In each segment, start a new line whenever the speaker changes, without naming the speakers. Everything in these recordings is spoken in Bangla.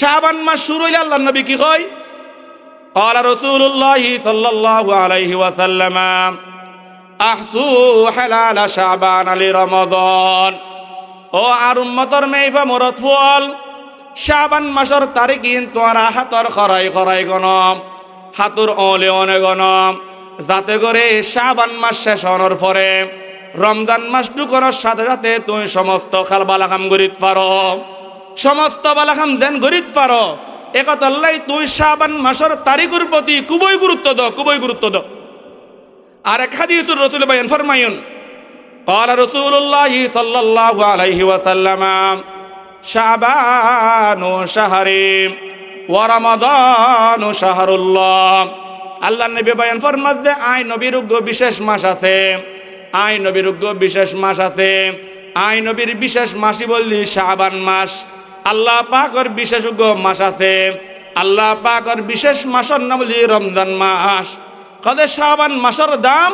শাবান মাস শুরু হইলে আল্লাহর নবী কি কয়? قال رسول الله صلى الله عليه وسلم احسوا حلال شعبان لرمضان ও আর উম্মতর মেইফা মরত ফুল শাবান মাসের তারিখ কিন্তু তোরা হাতর খরাই খরাই গণম হাতুর ওলে অনে গণম যাতে করে শাবান মাস শেষ হওয়ার পরে রমজান মাস ঢুকানোর সাথে সাথে তুই সমস্ত খাল বালাখাম গরিত পারো, সমস্ত বালাখাম যেন গরিত পারো। একতল্লাই তুই শাবান মাসের তারিখের প্রতি খুবই গুরুত্ব দাও, খুবই গুরুত্ব দাও। আর এক হাদিসুর রাসূল বয়ান ফরমায়ুন قال رسول الله صلى الله عليه وسلم শাবান শাহরি ওয়া রমাদান শাহরুল্লাহ। আল্লাহ নবী বয়ান ফরমাত যে আই নবীর বিশেষ মাস আছে, আই নবীর বিশেষ মাস আছে। আই নবীর বিশেষ মাসই বললি শাবান মাস। আল্লাহ পাকের বিশেষ মাস আছে, আল্লাহ পাকের বিশেষ মাসের নাম বলি রমজান মাস। কদে শাবান মাসের দাম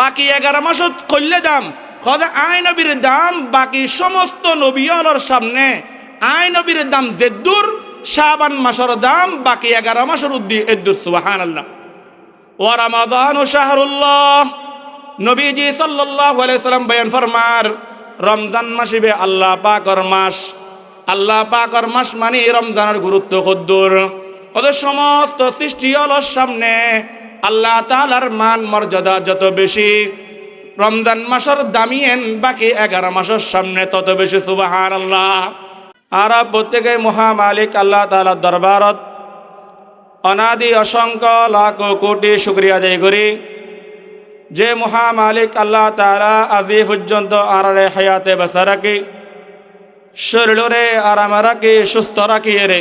বাকি 11 মাসত করলে দাম, কদে আই নবীর দাম বাকি সমস্ত নবীর সামনে আই নবীর দাম জেদ্দুর, শাবান মাসের দাম বাকি 11 মাসের উদ্দি এদ্দুর। সুবহানাল্লাহ। ওয়া রমাদান শাহরুল্লাহ। নবীজি সাল্লাল্লাহু আলাইহি সাল্লাম বয়ান ফরমার রমজান মাসিবে আল্লাহ পাকের মাস। আল্লাহ পাকের মাস মানে রমজানের গুরুত্ব কদ্দুর। ওদের সমস্ত সৃষ্টি অলর সামনে আল্লাহ তাআলার মান মর্যাদা যত বেশি, রমজান মাসের দামিয়েন বাকি 11 মাসের সামনে তত বেশি। সুবহানাল্লাহ। আর প্রত্যেকে মহামালিক আল্লাহ তাআলার দরবারত অনাদি অসংখ্য লাখ কোটি শুকরিয়া আদায় করি যে মহামালিক আল্লাহ তাআলা আজি পর্যন্ত আরারে হায়াতে বাঁচা রাখি, শরীরে আরাম রাখি, সুস্থ রাখি, এরে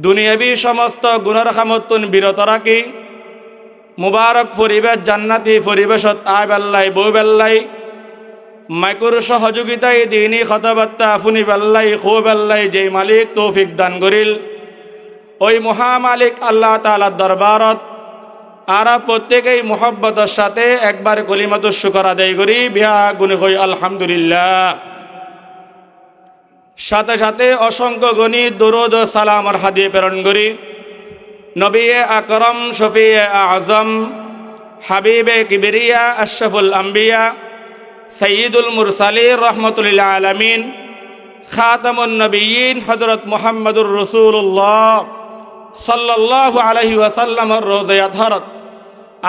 দুনিয়াবি সমস্ত গুণের খামতুন বিরত রাখি, মুবারক পরিবেশ জান্নাতি পরিবেশত আয় বেল্লাই বউ বেল্লাই মাইকুর সহযোগিতায় দিনী কথাবার্তা ফুনি বেল্লাই খো বেল্লাই যেই মালিক তৌফিক দান করিল ওই মহামালিক আল্লাহ তাআলার দরবারত আরা প্রত্যেকেই মোহব্বতের সাথে একবার কলিমাত শুকর আদায় করি বিহা গুণে হই আলহামদুলিল্লাহ। সাথে সাথে অসংখ্য গণি দুরুদ ও সালামর হাদিয়ে প্রেরণ করি নবী আকরম শফি আজম হাবিবে কিবরিয়া আশরাফুল আম্বিয়া সৈয়দুল মুরসালিন রহমতুল আলামিন খাতামুন নবিয়্যিন হযরত মুহাম্মদুর রাসূলুল্লাহ সাল্লাল্লাহু আলাইহি ওয়াসাল্লামর রোজা আতহারত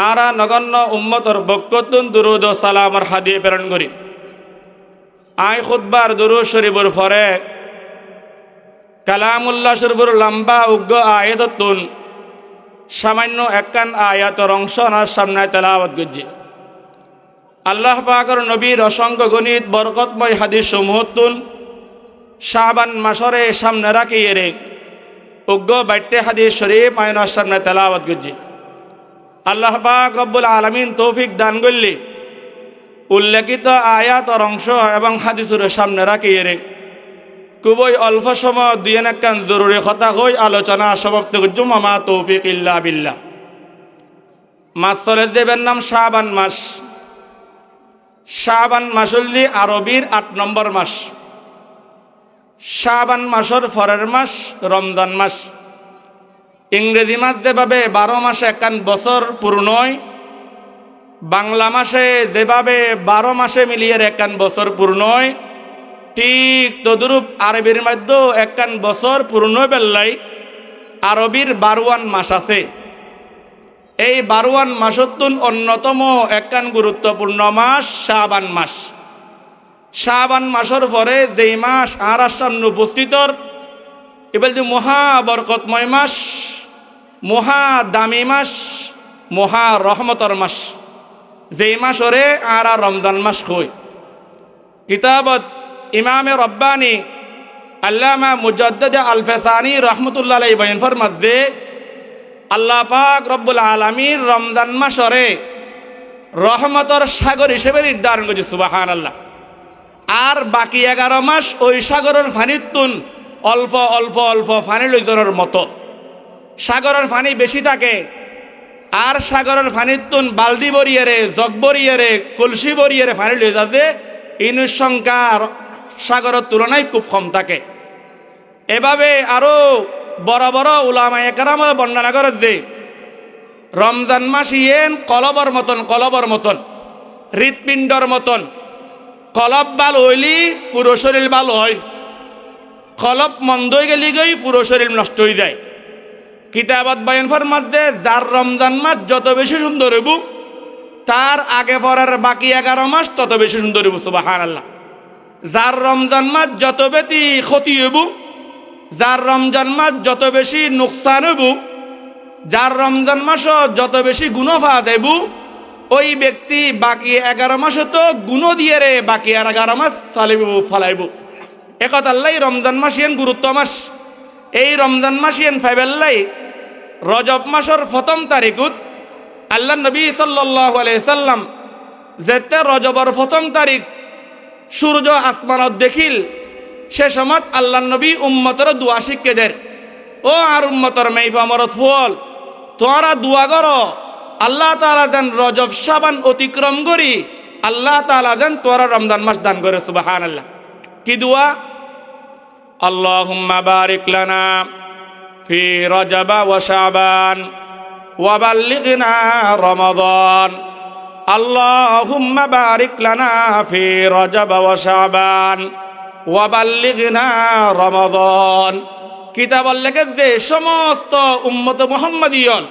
আরা নগণ্য উম্মতর বক্কতুন দুরুদ ও সালামর হাদিয়ে প্রেরণ করি। আই খুতবার দুরুদ শরীফের পরে কালামুল্লাহ শরীফের লম্বা উগ্র আয়াততুন সামান্য একখান আয়াতের অংশ আমার সামনে তেলাওয়াত করছি। আল্লাহ পাকের নবীর অসংখ্য গণিত বরকতময় হাদিস সমূহতুন শাবান মাসরে সামনে রাখিয়ে রে উগ্র বাইটে হাদিস শরীফ আইনের সামনে তেলাওয়াত করছি। আল্লাহ পাক রব্বুল আলামিন তৌফিক দান করলি উল্লেখিত আয়াতের অংশ এবং হাদিসের সামনে রাখিয়ে রে খুবই অল্প সময় দুই একখান জরুরি কথা হই আলোচনা সমাপ্ত করছি। মামা তৌফিক ইল্লা বিল্লাহ। মাস চলে যাবেন নাম শাবান মাস। শাবান মাস হলি আরবির 8 নম্বর মাস। শাবান মাসের পরের মাস রমজান মাস। ইংরেজি মাস যেভাবে 12 মাসে একখান বছর পূর্ণ হয়, বাংলা মাসে যেভাবে 12 মাসে মিলিয়ে একখান বছর পূর্ণ হয়, ঠিক তদরূপ আরবির মধ্যেও একখান বছর পূর্ণ বেল্লাই আরবির 12 মাস আছে। এই 12 মাসতুন অন্যতম একখান গুরুত্বপূর্ণ মাস শাবান মাস। শাবান মাসের পরে যেই মাস আর সামনে উপস্থিতর এবার যে মহা বরকতময় মাস, মহা দামি মাস, মহা রহমতর মাস, যেই মাসরে আর রমজান মাস কই। কিতাবত ইমামে রব্বানি আল্লামা মুজাদ্দিদ আল ফেসানি রহমতুল্লাহ আলাইহি বয়ান ফরমাত যে আল্লাহ পাক রব্বুল আলামিন রমজান মাসরে রহমতর সাগর হিসেবে নির্ধারণ করেছে। সুবহানাল্লাহ। আর বাকি 11 মাস ওই সাগরের পানিতুন অল্প অল্প অল্প পানি লইজনের মতো। সাগরের পানি বেশি থাকে আর সাগরের পানিতুন বালদি বরিয়ে রে, জগ বরিয়ে রে, কলসি বরিয়ে রে পানি লই যাচ্ছে। ইনুর সংখ্যা সাগরের তুলনায় খুব কম থাকে। এভাবে আরো বড় বড় উলামায়ে কেরাম বর্ণনা করে যে রমজান মাস ইয়েন কলবর মতন হৃৎপিণ্ডর মতন। কলব বাল হইলি পুরো শরীর ভালো হয়, কলব মন্দ হয়ে গেলি গই পুরো শরীর নষ্ট হয়ে যায়। কিতাবত বয়ান ফরমাত যে যার রমজান মাস যত বেশি সুন্দর হইব তার আগে পরের বাকি 11 মাস তত বেশি সুন্দর হইব। সুবহানাল্লাহ। যার রমজান মাস যত বেশি ক্ষতি হইব, যার রমজান মাস যত বেশি নুকসান হইব, যার রমজান মাস যত বেশি গুণ পাওয়া যাইব, ওই ব্যক্তি বাকি 11 মাস তো গুণ দিয়ে রে বাকি 11 মাস চালিব ফলাইব। একথা আল্লাহ রমজান মাস ইয়েন গুরুত্ব মাস। এই রমজান মাস ইয়েন ফাইবেল্লাই রজব মাসের প্রথম তারিখত আল্লাহ নবী সাল্লাল্লাহু আলাইহি সাল্লাম যেতে রজবর প্রথম তারিখ সূর্য আসমানত দেখিল, সে সময় আল্লাহ নবী উম্মতর দোয়া শিখকে দেন, ও আর উম্মতর মাইফা মরত ফুল তোরা দোয়া করো আল্লাহ তাআলা যেন রজব শাবান অতিক্রম করি আল্লাহ তাআলা যেন তোরা রমজান মাস দান করে। সুবহানাল্লাহ। কি দোয়া? আল্লাহুম্মা বারিক লানা ফি রজব ওয়া শাবান ওয়া বাল্লিগনা রমাদান। আল্লাহুম্মা বারিক লানা ফি রজব ওয়া শাবান ওয়া বাল্লিগনা রমাদান। কিতাবল লেখে যে সমস্ত উম্মত মুহাম্মাদিয়ন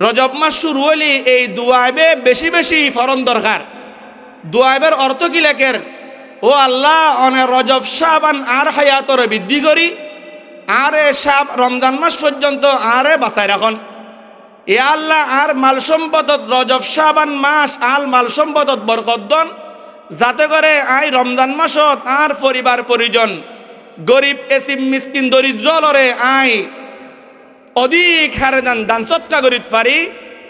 রজব মাস শুরু হইলি এই দুয়াইবে বেশি বেশি ফরন দরকার। দুয়াইবের অর্থ কি লেখের? ও আল্লাহ অনে রজব শাবান আর হায়াতরে বৃদ্ধি করি, আরে রমজান মাস পর্যন্ত আরে বাঁচাই রাখন। এ আল্লাহ আর মাল সম্পদত রজব শাবান মাস আল মাল সম্পদত বরকত দন, যাতে করে আই রমজান মাসত আর পরিবার পরিজন গরিব এসিম মিসকিন দরিদ্রলরে আই অধিক হারে দান সৎকা করিত পারি।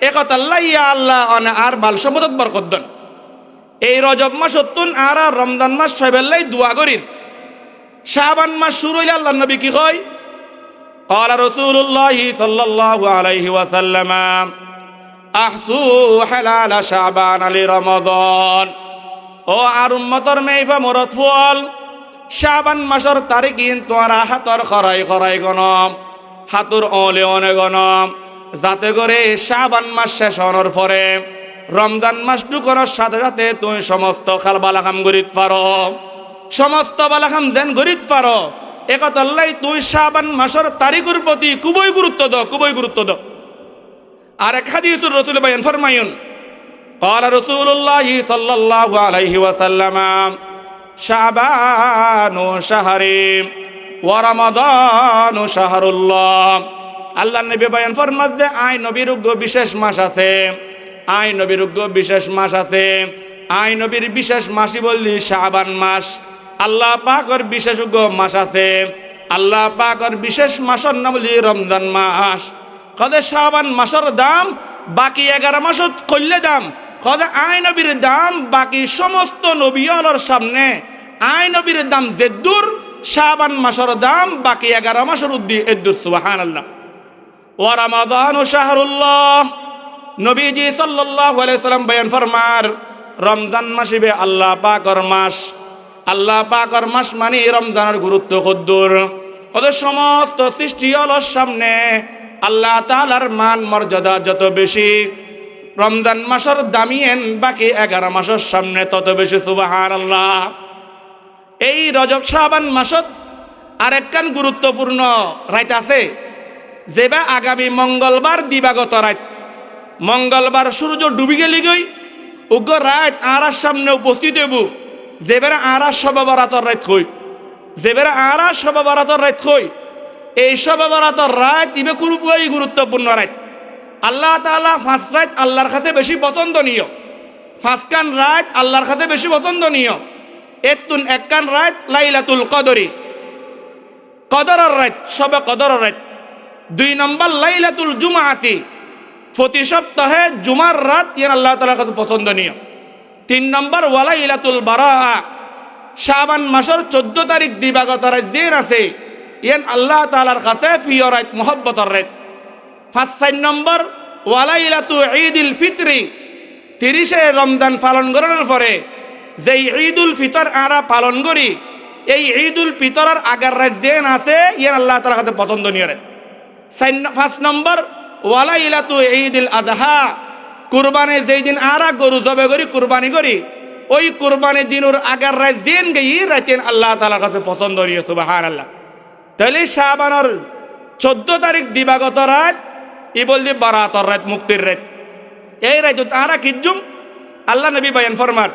একথা আল্লাহ ইয়া আল্লাহ অনে আর মাল সম্পদত বরকত দন। এই রজব মাসতুন আর রমজান মাস সবেল্লাই দোয়া করির। শাবান মাস শুরু হইলে আল্লাহ নবী কি কয়? قال رسول الله صلى الله عليه وسلم احسوا حلال شعبان لرمضان। ও আর উম্মতর মেইফা মরত ফুল শাবান মাসের তারিখিন তোরা হাতর খরাই গনম, হাতুর ওলে অনে গনম, যাতে করে শাবান মাস শেষ হওয়ার পরে রমজান মাস ঢুকানোর সাথে সাথে তুই সমস্ত খাল বালাখাম গরিত পারো, সমস্ত বালাখাম যেন গরিত পারো। একথা আল্লাহ তুই শাবান মাসের তারিখের প্রতি খুবই গুরুত্ব দাও। আর এক হাদিসুর রাসূল বয়ান ফরমায়ুন قال رسول الله صلى الله عليه وسلم শাবান শাহরি ওয়া রমাদান শাহরুল্লাহ। আল্লাহ নবী বয়ান ফরমাত যে আই নবীর বিশেষ মাস আছে, আই নবীর বিশেষ মাস আছে। আই নবীর বিশেষ মাসই বললি শাবান মাস। আল্লাহ পাকর বিশেষ মাস আছে, আল্লাহ পাকর বিশেষ মাসের নাম বলি রমজান মাস। কদে শাবান মাসের দাম বাকি 11 মাসত করলে দাম, কদে আই নবীর দাম বাকি সমস্ত নবীর সামনে আই নবীর দাম জেদ্দুর, শাবান মাসের দাম বাকি 11 মাসের এদ্দুর। সুবহানাল্লাহ। ওয়া রমাদান শাহরুল্লাহ। নবীজি সাল্লাল্লাহু আলাইহি সাল্লাম বয়ান ফরমার রমজান মাসিবে আল্লাহ পাকর মাস। আল্লাহ পাকর মাস মানে রমজানের গুরুত্ব কদ্দুর। ওদের সমস্ত সৃষ্টির সামনে আল্লাহ তাআলার মান মর্যাদা যত বেশি, রমজান মাসের দামিয়েন বাকি 11 মাসের সামনে তত বেশি। সুবহানাল্লাহ। এই রজব শাবান মাসত আরেকখান গুরুত্বপূর্ণ রাত আছে, যেবা আগামী মঙ্গলবার দিবাগত রাত। মঙ্গলবার সূর্য ডুবি গেলি গই উগ্র রাত আর সামনে উপস্থিত হইব, যেবেরা আরা শবে বরাতর রাত কই, যেবেরা আরা শবে বরাতর রাত কই। এই শবে বরাতর রাত ইবে খুবই গুরুত্বপূর্ণ রাত। আল্লাহ তাআলা 5 রাত আল্লাহর কাছে বেশি পছন্দনীয়, 5 কান রাত আল্লাহর কাছে বেশি পছন্দনীয়। এতুন একখান রাত লাইলাতুল কদরি, কদরের রাত, শবে কদরের রাত। 2 নম্বর লাইলাতুল জুমাআতি, প্রতি সপ্তাহে জুমার রাত ইয়ান আল্লাহ তাআলার কাছে পছন্দনীয়। 3 নম্বর ওয়ালাইলাতুল বারাআ, শাবান মাসের 14 তারিখ দিবাগত রাত যেন আছে ইয়ান আল্লাহ তাআলার কাছে প্রিয় রাত, মহব্বতের রাত। 4 নম্বর ওয়ালাইলাতু ঈদুল ফিতরি, 30 রমজান পালন করার পরে যেই ঈদুল ফিতর আরা পালন করি এই ঈদুল ফিতরের আগের রাত যেন আছে ইয়ান আল্লাহ তাআলার কাছে পছন্দনীয় রাত। 5 নম্বর ওয়ালাইলাতু ঈদুল আযহা, কুরবানি যেই দিন আরা গরু জবে করি কুরবানি করি ওই কুরবানি দিনের আগের রাত যেন গই রাতেন আল্লাহ তাআলার কাছে পছন্দনীয়। সুবহানাল্লাহ। তাহলে শাবানের 14 তারিখ দিবাগত রাত ই বলছি বারাতর রাত, মুক্তির রাত। এই রাত আরা কিজুম আল্লাহ নবী বয়ান ফরমান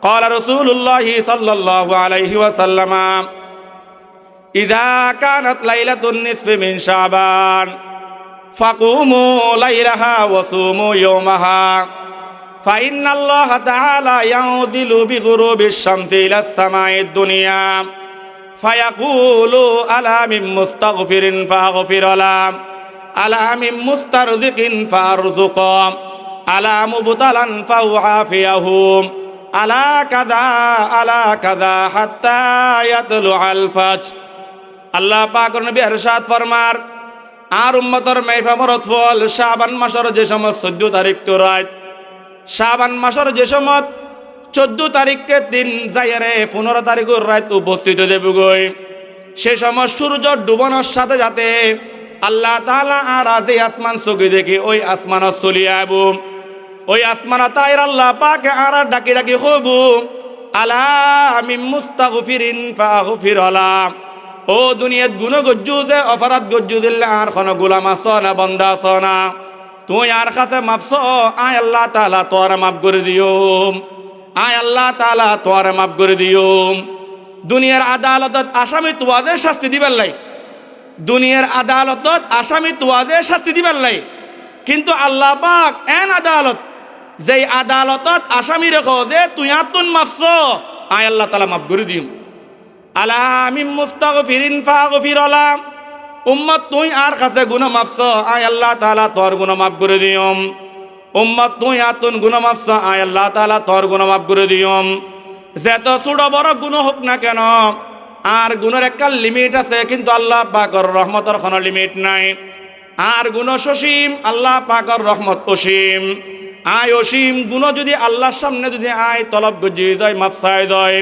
قال رسول الله صلى الله عليه وسلم إذا كانت ليلة النصف من شعبان فقوموا ليلها وصوموا يومها فإن الله تعالى ينزل بغروب الشمس إلى السماء الدنيا فيقول ألا من مستغفر فأغفر له ألا من مسترزق فأرزق ألا مبتلا فأعافيه ألا كذا حتى يطلع الفجر। আল্লাহ পাক নবী ইরশাদ ফরমার আর উম্মতর মাইফামরত ফল শাবান মাসের যে সময় 14 তারিখ তো রাত, শাবান মাসের যে সময় 14 তারিখকে দিন যাইরে 15 তারিখের রাত উপস্থিত দেবে গই। সে সময় সূর্য ডুবানোর সাথে সাথে আল্লাহ তাআলা আর যে আসমান চোখে দেখে ওই আসমানত চলিয়ে আইবো। ওই আসমান তাইর আল্লাহ পাক আর ডাকি ডাকি হবু আলা মিন মুস্তাগফিরিন ফাগফির লা। ও দুনিয়াত গুণ গজ্জু যে অপরাধ গজ্জু দিলে আর কোন গোলাম আছ না, বান্দা আছ না, তুই আর কাছে মাফছ, আয় আল্লাহ তাআলা তোর মাফ করে দিও, আয় আল্লাহ তাআলা তোর মাফ করে দিও। দুনিয়ার আদালতত আসামি তোয়াদের শাস্তি দিবার লাই, দুনিয়ার আদালতত আসামি তোয়াদের শাস্তি দিবার লাই, কিন্তু আল্লাহ পাক এন আদালত যেই আদালতত আসামি রেখো যে তুই আতুন মাফছ, আয় আল্লাহ তাআলা মাফ করে দিও। আলা মিন মুস্তাগফিরিন ফাগফির লা। উম্মত তুই আর কাছে গুনাহ মাফছ, আয় আল্লাহ তাআলা তোর গুনাহ মাফ করে দিও। উম্মত তুই আতুন গুনাহ মাফছ, আয় আল্লাহ তাআলা তোর গুনাহ মাফ করে দিও। যত ছোট বড় গুনাহ হোক না কেন আর গুনার একটা লিমিট আছে, কিন্তু আল্লাহ পাকের রহমতের কোনো লিমিট নাই। আর গুণ সসীম, আল্লাহ পাকের রহমত অসীম। আয় অসীম গুণ যদি আল্লাহর সামনে যদি আয় তলব গজিয়ে যায়, মাফ চাই যায়,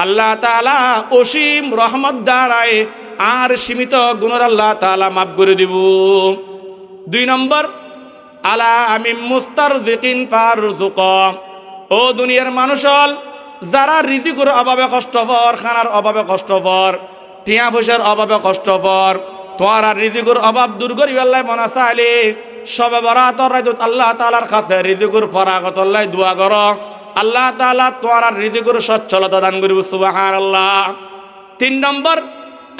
আল্লাহ তাআলা অসীম রহমত দ্বারায় আর সীমিত গুণের আল্লাহ তাআলা মাফ করে দিব। 2 নম্বর আলা মিন মুস্তারজিকিন ফারযুক। ও দুনিয়ার মানুষ যারা রিজিকের অভাবে কষ্টভর, খানার অভাবে কষ্টভর, টিয়া পয়সার অভাবে কষ্টভর, তোরা রিজিকের অভাব দূর করি আল্লাহ মনা চাইলে সবে বরাতর রাত আল্লাহ তাআলার কাছে রিজিকের ফরাগত আল্লাহ দোয়া করো, আল্লাহ তাআলা তোরা রিজিকের সচ্ছলতা দান করিব। সুবহানাল্লাহ। 3 নম্বর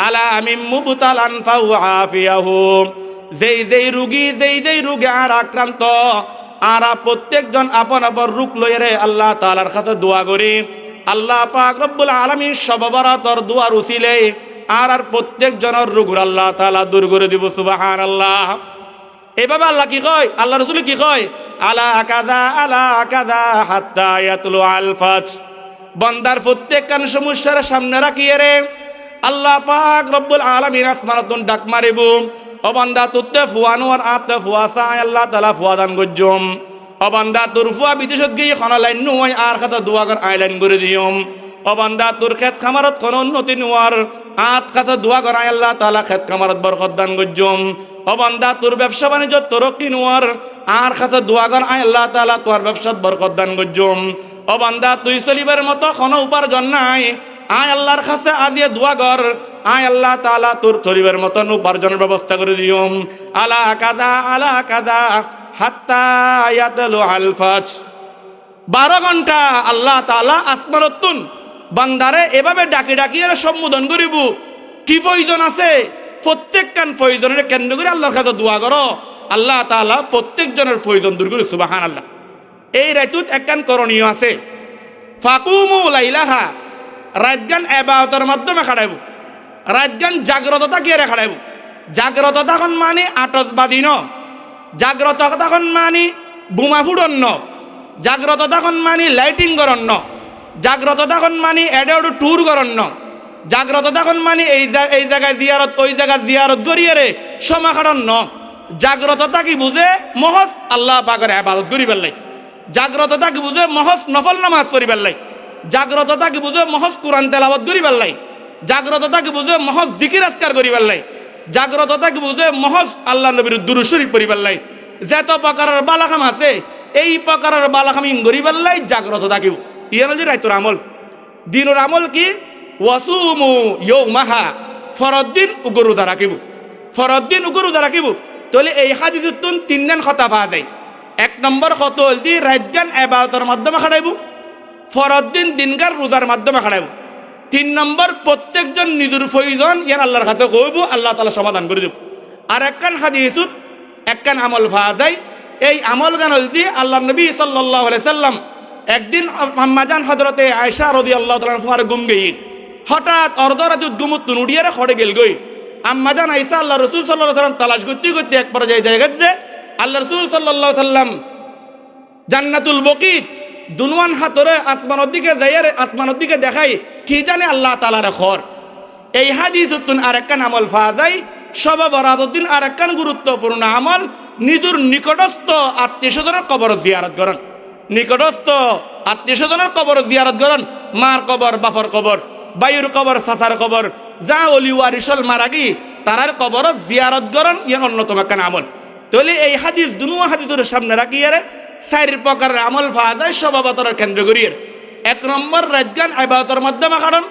আলা মিন মুবতালান ফাউআফিয়াহু। যেই রোগে আর আক্রান্ত আর প্রত্যেকজন আপন আপন রোগ লইরে আল্লাহ তাআলার কাছে দোয়া করি, আল্লাহ পাক রব্বুল আলামিন সবে বরাতর দোয়ার উসিলে আর প্রত্যেক জনের রোগ আল্লাহ তাআলা দূর করে দিব। সুবহানাল্লাহ। এইভাবে আল্লাহ কি কয়, আল্লাহ রাসূল কি কয়, আলা কাযা হাত্তা ইয়াতলু আল ফাজর। বান্দার প্রত্যেক কান সমস্যার সামনে রাখিয়ে রে আল্লাহ পাক রব্বুল আলামিন আসমানতুন ডাক মারিব, ও বান্দা তুতে ফুয়ানোর আতে ফুয়াসা আল্লাহ তাআলা ফুয়া দান গজ্জম। ও বান্দা তোর ফুয়া বিদেশত গিয়ে খানা লাইন নয় আর কাছে দোয়া কর আইলাইন করে দিয়ম। ও বান্দা তোর খেত খামারত কোন উন্নতি নোয়ার আত কাছে দোয়া কর আল্লাহ তাআলা খেত খামারত বরকত দান গজ্জম। ও বান্দা তোর ব্যবসা বাণিজ্য তরক্কি নোয়ার আর কাছে দোয়া কর আল্লাহ তাআলা তোর ব্যবসাত বরকত দান গজ্জম। ও বান্দা তুই চলিবার মতো কোনো উপার্জন নাই, আয় আল্লাহর কাছে আজিয়ে দোয়া কর, আয় আল্লাহ তাআলা তোর চলিবার মতন উপার্জনের ব্যবস্থা করে দিয়ম। আলা কাযা হাত্তা ইয়াতলু আল ফাজর। 12 ঘন্টা আল্লাহ তাআলা আসমানতুন বান্দারে এভাবে ডাকি ডাকি এর সম্বোধন করিব। কি প্রয়োজন আছে প্রত্যেক কান প্রয়োজনের কেন্দ্র করে আল্লাহর কাছে দোয়া করো, আল্লাহ তাআলা প্রত্যেক জনের প্রয়োজন দূর করে। সুবহানাল্লাহ। এই রাতুত একখান করণীয় আছে, ফাকুমু লাইলাহা। রাতগান ইবাদতের মাধ্যমে খাড়াইব, রাতগান জাগ্রততা কি রে খাড়াইব। জাগ্রত তখন মানে আতসবাদী ন, জাগ্রত তখন মানে বোমা ফুড়ন ন, জাগ্রত তখন মানে লাইটিং করন ন, জাগ্রত তখন মানে এডে ট্যুর করন ন, জাগ্রত তখন মানে এই জায়গায় জিয়ারত ওই জায়গায় জিয়ারত করিয়ে রে সময় কাটান ন। জাগ্রততা কি বুঝে মহজ আল্লাহ পাকের ইবাদত করিবার লাই, জাগ্রততা কি বুঝে মহজ নফল নামাজ করিবার লাই। জাগ্রত থাকি বুঝে মহজ কোরআন তেলাওয়াত করি পারলাই, জাগ্রত থাকি বুঝে মহজ জিকির আজকার করি পারলাই, জাগ্রত থাকি বুঝে মহজ আল্লাহ নবীর দুরূদ শরীফ পড়ি পারলাই। যত প্রকারের বালাখাম আছে এই প্রকারের বালাখাম ইঙ্গরি পারলাই জাগ্রত থাকিব। ইয়ানো যে রাইতর আমল দিনের আমল কি ওয়াসুমু ইয়াউমাহা ফরদ্দিন উগরুদা রাখিব, ফরদ্দিন উগরুদা রাখিব। তাহলে এই হাদিসুন তিনজন কথা পাওয়া যায়। এক নম্বর কত হলদি রাতগান ইবাদতের মাধ্যমে খাড়াইব, ফরদ্দিন দিনগার রোজার মাধ্যমে খাড়াইব। তিন নম্বর প্রত্যেকজন নিজের প্রয়োজন ইয়ার আল্লাহর কাছে কইব, আল্লাহ তাআলা সমাধান করে দেব। আর একখান হাদিসুত একখান আমল পাওয়া যায়। এই আমল গান হলদি আল্লাহ নবী সাল্লাল্লাহু আলাইহি সাল্লাম একদিন আম্মাজান হযরতে আয়েশা রাদিয়াল্লাহু তাআলা আনহার ঘুম গই, হঠাৎ অর্ধরাতে ঘুমত নুড়িয়ারে খড়ে গেল গই। আম্মাজান আয়েশা আল্লাহ রাসূল সাল্লাল্লাহু আলাইহি সাল্লাম তালাশ করতে করতে এক পর্যায়ে জায়গা যে আল্লাহ রাসূল সাল্লাল্লাহু আলাইহি সাল্লাম জান্নাতুল বকিত দুনওয়ান হাতরে আসমানের দিকে যাইয়ার আসমানের দিকে দেখাই কি জানে আল্লাহ তাআলার খর। এই হাদিসুন আরেকখান আমল পাওয়া যায়। শবে বরাতের দিন আরেকখান গুরুত্বপূর্ণ আমল নিজের নিকটস্থ আত্মীয় স্বজনের কবর জিয়ারত করেন, নিকটস্থ আত্মীয় স্বজনের কবর জিয়ারত করেন। মার কবর, বাপর কবর, বায়ুর কবর, চাচার কবর, যা অলি ওয়ারিসল মারা গি তারার কবর জিয়ারত করেন। ইয়ার অন্যতম একখান আমল। তাহলে এই হাদিস দুনো হাদিসের সামনে রাখিয়ারে চার প্রকারের আমল পাওয়া যায় শবে বরাতের কেন্দ্র করিয়ে। এক নম্বর রাতগান ইবাদতের মাধ্যমে কারণ,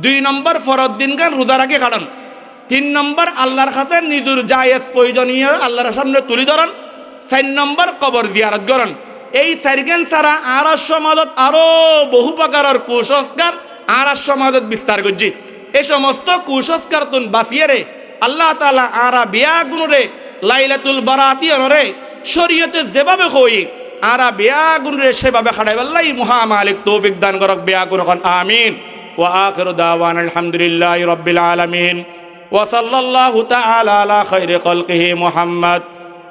দুই নম্বর ফরদ দিন গান রোজা রাখি কারণ, তিন নম্বর আল্লাহর কাছে নিজের জায়েজ প্রয়োজনীয় আল্লাহর সামনে তুলি ধরন, চার নম্বর কবর জিয়ারত করেন। এই চারগান ছাড়া আর সমাজত আরো বহু প্রকারের কুসংস্কার আর সমাজত বিস্তার করছি। এই সমস্ত কুসংস্কার তুন বাঁচিয়ে আল্লাহ তাআলা আরা বিয়া গুণরে লাইলাতুল বারাতি অনরে শরীয়তে যেভাবে কই আরা বিয়া গুণরে সেভাবে খাড়াই বললাই মহা মালিক তৌফিক দান করক বিয়া গুণ আমিন। ওয়া আখিরু দাওয়ানা আলহামদুলিল্লাহি রাব্বিল আলামিন ওয়া সাল্লাল্লাহু তাআলা আলা খায়রি খালকিহি মুহাম্মদ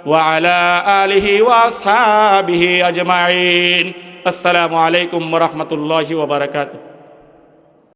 ওয়া আলা আলিহি ওয়া আসহাবিহি আজমাইন। আসসালামু আলাইকুম ওয়া রাহমাতুল্লাহি ওয়া বারাকাতুহু।